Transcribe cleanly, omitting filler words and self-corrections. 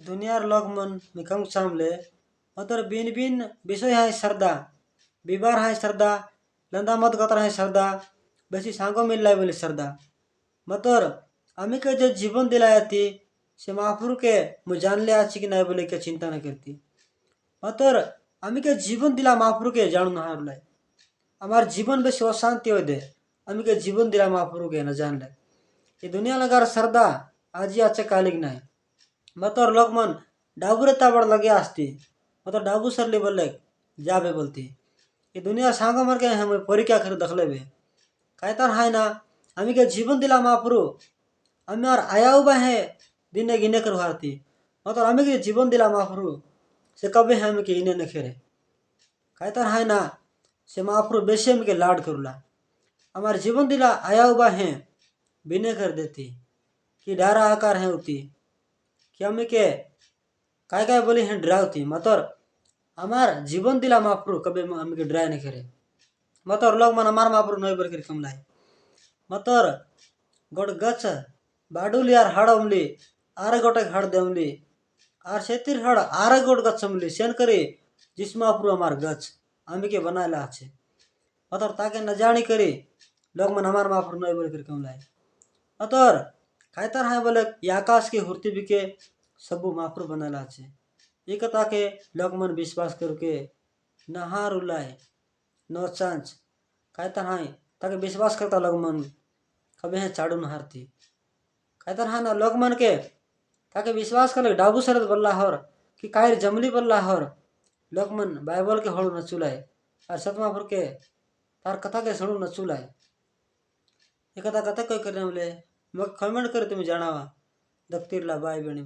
दुनियार लोग मन मिकंग सामले मतलब बिन बिन विषय है सरदा विवार है सरदा लंदा मत कतर है सरदा बेसी सांगो मिल लाई बोले सरदा मतलब अमी के जो जीवन दिलाया थी से महापुर के मुझे जान ले आची कि नहीं बोले के चिंता न करती मतलब अमी के जीवन दिला महापुर के जानू ना लाई हमार जीवन बेसी अशांति हो दे अमी के जीवन दिला महापुर के न जान ले ये दुनिया लगा सरदा आज अच्छा कालिक नहीं मतलब लोग मन डाबू रहता बड़ लगे आस्ती मतलब डाबू सरली बोले जाबे बोलती ये दुनिया सांगो मर के हमें परीक्षा कर दखले बे कहता है ना हमी के जीवन दिला महापुरु हमें और आया हुआ है दिन गिने कर हारती मतलब हमी के जीवन दिला महापुरु से कभी हमें के इन्हें न खेरे कहता है ना से महापुरु बेसे हमें के लाड करूला हमारे जीवन दिला आया हुआ है बिने कर देती कि डारा आकार है होती कि हमें के काय काय बोली हैं डरावती मतलब हमार जीवन दिला महापुरु कभी हमें के डराए नहीं करे मतलब लोग मन हमार महापुरु नहीं बोल कर कमलाई मतलब गोट गच बाडुली यार हड़ उमली आरे गोटे हड़ देमली आर सेतिर हड़ आरे गोट गच उमली सेन करी जिस महापुरु हमार गच हमें के बनाए अच्छे मतलब ताके न जानी करी लोग मन हमार महापुरु नहीं बोल कर कमलाई मतलब कहता है बोले आकाश की हुर्ती भी के सबू महापुरु बनाला अच्छे ये कथा के लोग मन विश्वास करके नहार उलाए न चांच कहता है ताकि विश्वास करता लोग मन कभी है चाड़ू नहारती कहता है ना लोग मन के ताकि विश्वास कर डाबू सरद बल्ला हर कि कायर जमली बल्ला हर लोग मन बाइबल के हड़ू न चुलाए और सतमापुर के तार कथा के सड़ू न चुलाए ये कथा कोई करने वाले मग कमेंट करे तुम्हें जानावा दफ्तीरला बाय बनी